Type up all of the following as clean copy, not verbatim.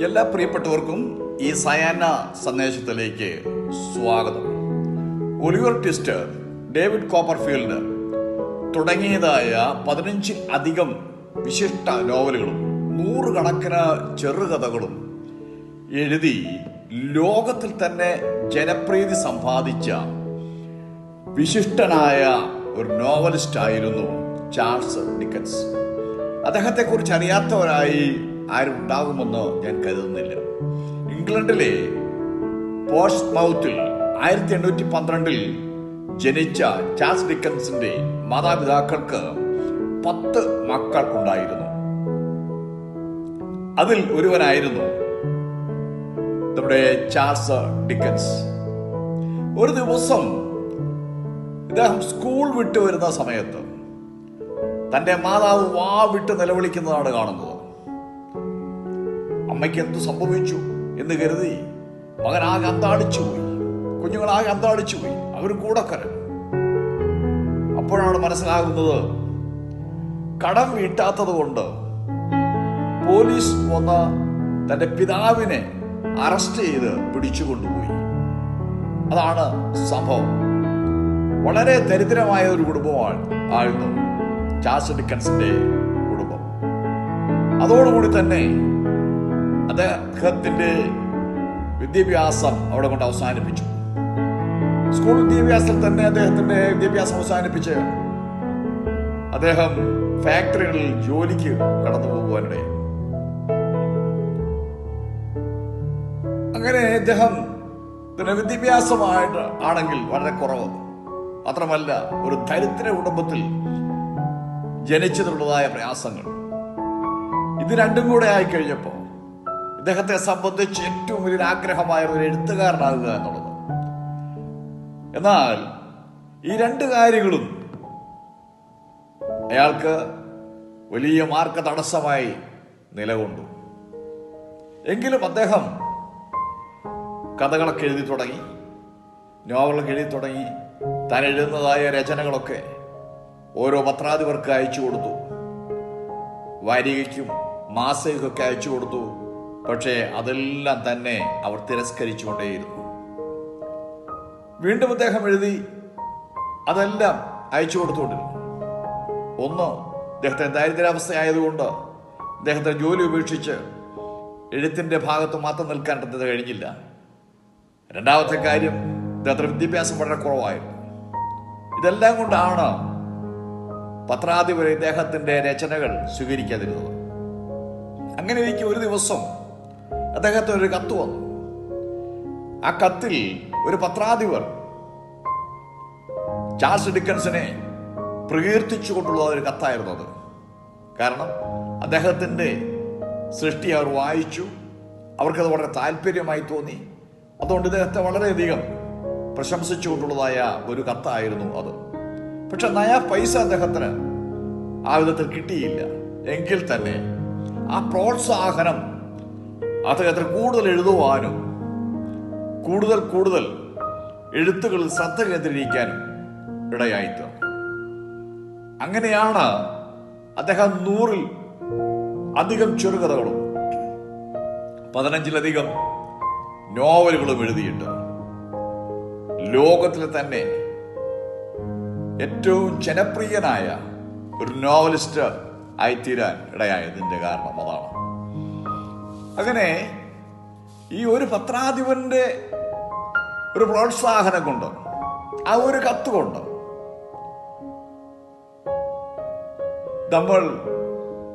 എല്ലാ പ്രിയപ്പെട്ടവർക്കും ഈ സയാന സന്ദേശത്തിലേക്ക് സ്വാഗതം. ഒലിവർ ട്വിസ്റ്റ്, ഡേവിഡ് കോപ്പർഫീൽഡ് തുടങ്ങിയതായ 15 അധികം വിശിഷ്ട നോവലുകളും 100 കണക്കിന് ചെറുകഥകളും എഴുതി ലോകത്തിൽ തന്നെ ജനപ്രീതി സമ്പാദിച്ച വിശിഷ്ടനായ ഒരു നോവലിസ്റ്റ് ആയിരുന്നു ചാൾസ് ഡിക്കൻസ്. അദ്ദേഹത്തെക്കുറിച്ച് അറിയാത്തവരായി ആരും ഉണ്ടാകുമെന്ന് ഞാൻ കരുതുന്നില്ല. ഇംഗ്ലണ്ടിലെ പോർട്സ്മൗത്തിൽ 1812 ജനിച്ച ചാൾസ് ഡിക്കൻസിന്റെ മാതാപിതാക്കൾക്ക് 10 മക്കൾ ഉണ്ടായിരുന്നു. അതിൽ ഒരുവനായിരുന്നു നമ്മുടെ ചാൾസ് ഡിക്കൻസ്. ഒരു ദിവസം ഇദ്ദേഹം സ്കൂൾ വിട്ടു വരുന്ന സമയത്ത് തന്റെ മാതാവ് വാ വിട്ട് നിലവിളിക്കുന്നതാണ് കാണുന്നത്. അമ്മയ്ക്ക് എന്തു സംഭവിച്ചു എന്ന് കരുതി മകനാകെ അന്താളിച്ചു പോയി, കുഞ്ഞുങ്ങളാകെ അന്താളിച്ചു പോയി, അവർ കൂടെ കരഞ്ഞു. അപ്പോഴാണ് മനസ്സിലാകുന്നത്, കടം വീട്ടാത്തത് കൊണ്ട് പോലീസ് വന്ന് തന്റെ പിതാവിനെ അറസ്റ്റ് ചെയ്ത് പിടിച്ചുകൊണ്ടുപോയി. അതാണ് സംഭവം. വളരെ ദരിദ്രമായ ഒരു കുടുംബമായിരുന്നു ചാൾസ് ഡിക്കൻസിന്റെ കുടുംബം. അതോടുകൂടി തന്നെ അദ്ദേഹത്തിന്റെ വിദ്യാഭ്യാസം അവിടെ കൊണ്ട് അവസാനിപ്പിച്ചു. സ്കൂൾ വിദ്യാഭ്യാസത്തിൽ തന്നെ അദ്ദേഹത്തിന്റെ വിദ്യാഭ്യാസം അവസാനിപ്പിച്ച് അദ്ദേഹം ഫാക്ടറികളിൽ ജോലിക്ക് കടന്നു പോകുവാനിടയായി. അങ്ങനെ അദ്ദേഹം വിദ്യാഭ്യാസമായിട്ട് ആണെങ്കിൽ വളരെ കുറവ്. മാത്രമല്ല, ഒരു ദരിദ്ര കുടുംബത്തിൽ ജനിച്ചതിലുള്ളതായ പ്രയാസങ്ങൾ, ഇത് രണ്ടും കൂടെ ആയിക്കഴിഞ്ഞപ്പോൾ ഇദ്ദേഹത്തെ സംബന്ധിച്ച് ഏറ്റവും വലിയൊരു ആഗ്രഹമായ ഒരു എഴുത്തുകാരനാകുക എന്നുള്ളത്. എന്നാൽ ഈ 2 കാര്യങ്ങളും അയാൾക്ക് വലിയ മാർഗ തടസ്സമായി നിലകൊണ്ടു. എങ്കിലും അദ്ദേഹം കഥകളൊക്കെ എഴുതി തുടങ്ങി, നോവലൊക്കെ എഴുതി തുടങ്ങി. താൻ എഴുതുന്നതായ രചനകളൊക്കെ ഓരോ പത്രാധിപർക്ക് അയച്ചു കൊടുത്തു, വാരികയ്ക്കും മാസികയ്ക്കൊക്കെ അയച്ചു കൊടുത്തു. പക്ഷേ അതെല്ലാം തന്നെ അവർ തിരസ്കരിച്ചുകൊണ്ടേയിരുന്നു. വീണ്ടും അദ്ദേഹം എഴുതി, അതെല്ലാം അയച്ചു കൊടുത്തുകൊണ്ടിരുന്നു. ഒന്ന്, അദ്ദേഹത്തെ ദാരിദ്ര്യാവസ്ഥയായതുകൊണ്ട് അദ്ദേഹത്തെ ജോലി ഉപേക്ഷിച്ച് എഴുത്തിന്റെ ഭാഗത്ത് മാത്രം നിൽക്കാൻ അദ്ദേഹത്തിന് കഴിഞ്ഞില്ല. രണ്ടാമത്തെ കാര്യം, അദ്ദേഹത്തിന്റെ വിദ്യാഭ്യാസം വളരെ കുറവായിരുന്നു. ഇതെല്ലാം കൊണ്ടാണ് പത്രാധിപർ ഇദ്ദേഹത്തിന്റെ രചനകൾ സ്വീകരിക്കാതിരുന്നത്. അങ്ങനെ എനിക്ക് ഒരു ദിവസം അദ്ദേഹത്തിന് ഒരു കത്ത് വന്നു. ആ കത്തിൽ ഒരു പത്രാധിപർ ചാൾസ് ഡിക്കൻസിനെ പ്രകീർത്തിച്ചുകൊണ്ടുള്ള ഒരു കത്തായിരുന്നു അത്. കാരണം അദ്ദേഹത്തിന്റെ സൃഷ്ടി അവർ വായിച്ചു, അവർക്കത് വളരെ താല്പര്യമായി തോന്നി. അതുകൊണ്ട് ഇദ്ദേഹത്തെ വളരെയധികം പ്രശംസിച്ചുകൊണ്ടുള്ളതായ ഒരു കത്തായിരുന്നു അത്. പക്ഷെ നയാ പൈസ അദ്ദേഹത്തിന് ആ വിധത്തിൽ കിട്ടിയില്ല. എങ്കിൽ തന്നെ ആ പ്രോത്സാഹനം അദ്ദേഹത്തിന് കൂടുതൽ എഴുതുവാനും കൂടുതൽ എഴുത്തുകളിൽ ശ്രദ്ധ കേന്ദ്രീകരിക്കാനും ഇടയായിത്തീർന്നു. അങ്ങനെയാണ് അദ്ദേഹം 100-ൽ അധികം ചെറുകഥകളും 15-ലധികം നോവലുകളും എഴുതിയിട്ട് ലോകത്തിലെ തന്നെ ഏറ്റവും ജനപ്രിയനായ ഒരു നോവലിസ്റ്റ് ആയിത്തീരാൻ ഇടയായതിന്റെ കാരണം അതാണ്. അങ്ങനെ ഈ ഒരു പത്രാധിപന്റെ ഒരു പ്രോത്സാഹനം കൊണ്ട്, ആ ഒരു കത്ത് കൊണ്ട് നമ്മൾ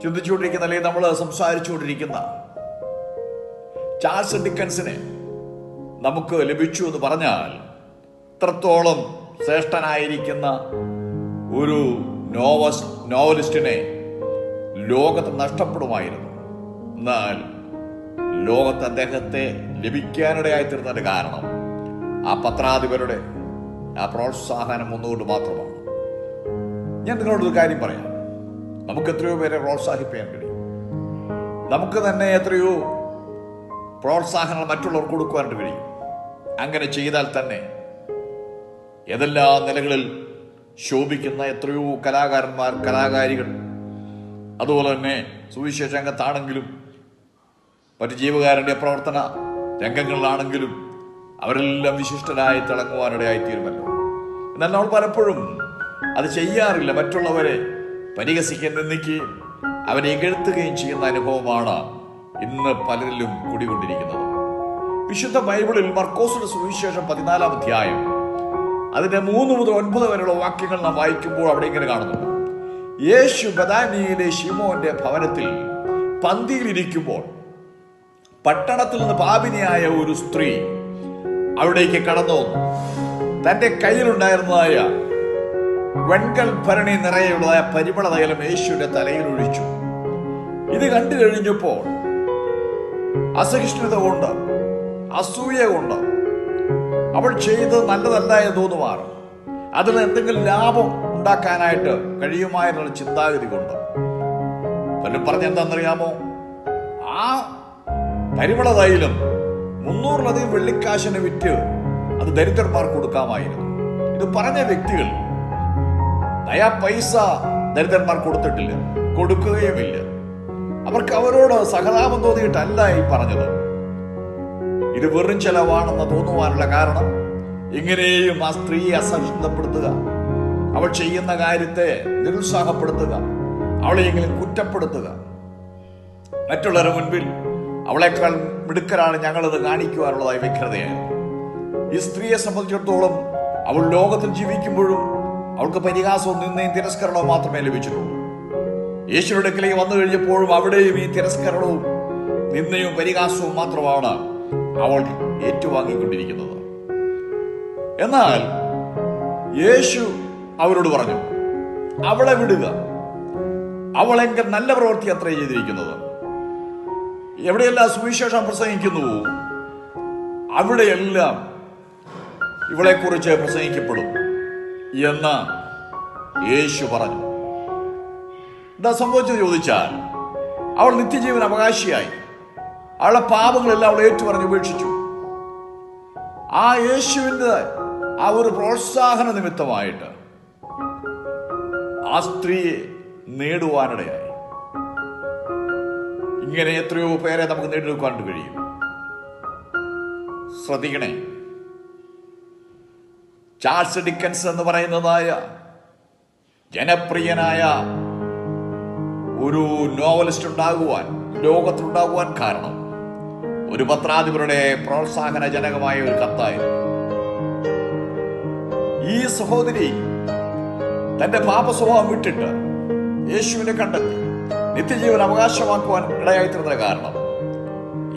ചിന്തിച്ചുകൊണ്ടിരിക്കുന്ന, അല്ലെങ്കിൽ നമ്മൾ സംസാരിച്ചുകൊണ്ടിരിക്കുന്ന ചാൾസ് ഡിക്കൻസിനെ നമുക്ക് ലഭിച്ചു എന്ന് പറഞ്ഞാൽ ഇത്രത്തോളം ശ്രേഷ്ഠനായിരിക്കുന്ന ഒരു നോവലിസ്റ്റിനെ ലോകത്ത് നഷ്ടപ്പെടുമായിരുന്നു. എന്നാൽ ലോകത്ത് അദ്ദേഹത്തെ ലഭിക്കാനിടയായിത്തീർന്നതിന്റെ കാരണം ആ പത്രാധിപരുടെ ആ പ്രോത്സാഹനം ഒന്നുകൊണ്ട് മാത്രമാണ്. ഞാൻ നിങ്ങളോടൊരു കാര്യം പറയാം. നമുക്ക് എത്രയോ പേരെ പ്രോത്സാഹിപ്പിക്കാൻ കഴിയും. നമുക്ക് തന്നെ എത്രയോ പ്രോത്സാഹനങ്ങൾ മറ്റുള്ളവർക്ക് കൊടുക്കുവാനായിട്ട് കഴിയും. അങ്ങനെ ചെയ്താൽ തന്നെ ഏതെല്ലാം നിലകളിൽ ശോഭിക്കുന്ന എത്രയോ കലാകാരന്മാർ, കലാകാരികൾ, അതുപോലെ തന്നെ സുവിശേഷ രംഗത്താണെങ്കിലും മറ്റു ജീവകാരുണ്യ പ്രവർത്തന രംഗങ്ങളിലാണെങ്കിലും അവരെല്ലാം വിശിഷ്ടരായി തിളങ്ങുവാനിടയായിത്തീരുമല്ലോ. എന്നാൽ നമ്മൾ പലപ്പോഴും അത് ചെയ്യാറില്ല. മറ്റുള്ളവരെ പരിഹസിക്കുകയും നിന്ദിക്കുകയും അവരെ ഇകഴ്ത്തുകയും ചെയ്യുന്ന അനുഭവമാണ് ഇന്ന് പലരിലും കൂടിക്കൊണ്ടിരിക്കുന്നത്. വിശുദ്ധ ബൈബിളിൽ മർക്കോസിന്റെ സുവിശേഷം 14-ാം അധ്യായം അതിന്റെ 3 മുതൽ 9 വരെയുള്ള വാക്യങ്ങൾ നാം വായിക്കുമ്പോൾ അവിടെ ഇങ്ങനെ കാണുന്നുണ്ട്. യേശു ബഥാനിയയിലെ ശിമോന്റെ ഭവനത്തിൽ പന്തിയിലിരിക്കുമ്പോൾ പട്ടണത്തിൽ നിന്ന് പാപിനിയായ ഒരു സ്ത്രീ അവിടേക്ക് കടന്നു വന്നു. തന്റെ കയ്യിലുണ്ടായിരുന്നതായ വെൺകൽ ഭരണി നിറയുള്ളതായ പരിമള തൈലം യേശുവിന്റെ തലയിൽ ഒഴിച്ചു. ഇത് കണ്ടു കഴിഞ്ഞപ്പോൾ അസഹിഷ്ണുത കൊണ്ട്, അസൂയ കൊണ്ട്, അവൾ ചെയ്തത് നല്ലതല്ല എന്ന് തോന്നുമാറും അതിൽ എന്തെങ്കിലും ലാഭം ഉണ്ടാക്കാനായിട്ട് കഴിയുമായിരുന്നുള്ള ചിന്താഗതി കൊണ്ട് പലരും പറഞ്ഞെന്താണെന്നറിയാമോ? ആ പരിമള തൈലം 300-ലധികം വെള്ളിക്കാശിന് വിറ്റ് അത് ദരിദ്രന്മാർക്ക് കൊടുക്കാമായിരുന്നു. ഇത് പറഞ്ഞ വ്യക്തികൾ നയാ പൈസ ദരിദ്രന്മാർക്ക് കൊടുത്തിട്ടില്ല, കൊടുക്കുകയുമില്ല. അവർക്ക് അവരോട് സഹതാപം തോന്നിയിട്ടല്ല ഈ പറഞ്ഞത്. ഇത് വെറും ചെലവാണെന്ന് തോന്നുവാനുള്ള കാരണം ഇങ്ങനെയും ആ സ്ത്രീയെ അസഹിഷ്ണുതപ്പെടുത്തുക, അവൾ ചെയ്യുന്ന കാര്യത്തെ നിരുത്സാഹപ്പെടുത്തുക, അവളെയെങ്കിലും കുറ്റപ്പെടുത്തുക, മറ്റുള്ളവരുടെ മുൻപിൽ അവളെക്കാൾ മിടുക്കരാണ് ഞങ്ങളത് കാണിക്കുവാനുള്ളതായി വ്യഗ്രതയായിരുന്നു. ഈ സ്ത്രീയെ സംബന്ധിച്ചിടത്തോളം അവൾ ലോകത്തിൽ ജീവിക്കുമ്പോഴും അവൾക്ക് പരിഹാസവും നിന്ദയും തിരസ്കരണവും മാത്രമേ ലഭിച്ചിട്ടുള്ളൂ. യേശുവിന്റെ അടുക്കലേക്ക് വന്നു കഴിഞ്ഞപ്പോഴും അവിടെയും ഈ തിരസ്കരണവും നിന്ദയും പരിഹാസവും മാത്രമാണ് അവൾ ഏറ്റുവാങ്ങിക്കൊണ്ടിരിക്കുന്നത്. എന്നാൽ യേശു അവരോട് പറഞ്ഞു, അവളെ വിടുക, അവളെങ്കിൽ നല്ല പ്രവൃത്തി അത്ര ചെയ്തിരിക്കുന്നത്. എവിടെയെല്ലാം സുവിശേഷം പ്രസംഗിക്കുന്നുവോ അവിടെയെല്ലാം ഇവളെക്കുറിച്ച് പ്രസംഗിക്കപ്പെടും എന്ന് യേശു പറഞ്ഞു. എന്താ സംഭവിച്ചത് ചോദിച്ചാൽ, അവൾ നിത്യജീവൻ അവകാശിയായി. അവളുടെ പാപങ്ങളെല്ലാം അവൾ ഏറ്റുപറഞ്ഞ് ഉപേക്ഷിച്ചു. ആ യേശുവിൻ്റെ ആ ഒരു പ്രോത്സാഹന നിമിത്തമായിട്ട് ആ സ്ത്രീയെ നേടുവാനിടയായി. ഇങ്ങനെ എത്രയോ പേരെ നമുക്ക് നേടിയെടുക്കാൻ കഴിയും. ശ്രദ്ധിക്കണേ, ചാൾസ് ഡിക്കൻസ് എന്ന് പറയുന്നതായ ജനപ്രിയനായ ഒരു നോവലിസ്റ്റ് ഉണ്ടാകുവാൻ, ലോകത്തുണ്ടാകുവാൻ കാരണം ഒരു പത്രാധിപരുടെ പ്രോത്സാഹനജനകമായ ഒരു കത്തായിരുന്നു. ഈ സഹോദരി തന്റെ പാപസ്വഭാവം വിട്ടിട്ട് യേശുവിനെ കണ്ടെത്തി നിത്യജീവൻ അവകാശമാക്കുവാൻ ഇടയായിത്തീർന്ന കാരണം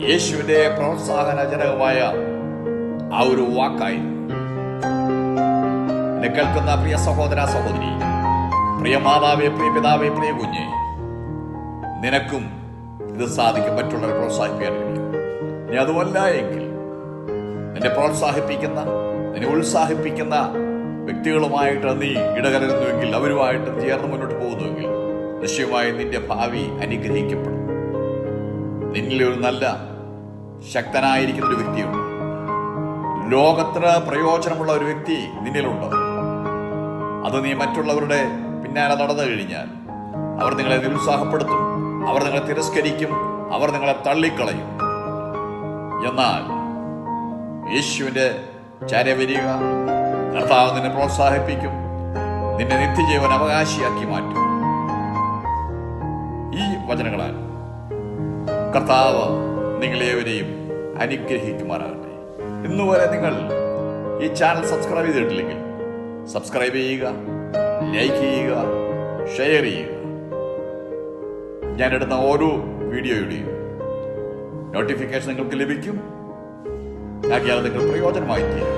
യേശുവിന്റെ പ്രോത്സാഹനജനകമായ ആ ഒരു വാക്കായിരുന്നു. എന്നെ കേൾക്കുന്ന പ്രിയ സഹോദര സഹോദരി, പ്രിയ മാതാവേ, പ്രിയ പിതാവേ, പ്രിയ കുഞ്ഞെ, നിനക്കും ഇത് സാധിക്കും. മറ്റുള്ളവരെ പ്രോത്സാഹിപ്പിക്കാൻ കഴിയും. ഇനി അതുമല്ല എങ്കിൽ നിന്നെ പ്രോത്സാഹിപ്പിക്കുന്ന, നിന്നെ ഉത്സാഹിപ്പിക്കുന്ന വ്യക്തികളുമായിട്ട് നീ ഇടകലരുന്നുവെങ്കിൽ, അവരുമായിട്ട് ചേർന്ന് മുന്നോട്ട് പോകുന്നുവെങ്കിൽ നിശ്ചയമായി നിന്റെ ഭാവി അനുഗ്രഹിക്കപ്പെടും. നിന്നിൽ ഒരു നല്ല ശക്തനായിരിക്കുന്ന ഒരു വ്യക്തിയുണ്ട്. ലോകത്തിന് പ്രയോജനമുള്ള ഒരു വ്യക്തി നിന്നിലുണ്ട്. അത് നീ മറ്റുള്ളവരുടെ പിന്നാലെ നടന്നു കഴിഞ്ഞാൽ അവർ നിങ്ങളെ നിരുത്സാഹപ്പെടുത്തും, അവർ നിങ്ങളെ തിരസ്കരിക്കും, അവർ നിങ്ങളെ തള്ളിക്കളയും. എന്നാൽ യേശുവിന്റെ ചാര വരിക, കർത്താവ് നിന്നെ പ്രോത്സാഹിപ്പിക്കും, നിന്നെ നിത്യജീവൻ അവകാശിയാക്കി മാറ്റും. ഈ വചനങ്ങളാൽ കർത്താവ് നിങ്ങളേവരെയും അനുഗ്രഹിക്കുമാറാകട്ടെ. ഇന്നുവരെ നിങ്ങൾ ഈ ചാനൽ സബ്സ്ക്രൈബ് ചെയ്തിട്ടില്ലെങ്കിൽ സബ്സ്ക്രൈബ് ചെയ്യുക, ലൈക്ക് ചെയ്യുക, ഷെയർ ചെയ്യുക. ഞാനിടുന്ന ഓരോ വീഡിയോയുടെയും നോട്ടിഫിക്കേഷൻ നിങ്ങൾക്ക് ലഭിക്കും. ആക്കിയാൽ നിങ്ങൾ പ്രയോജനമായി തീരും.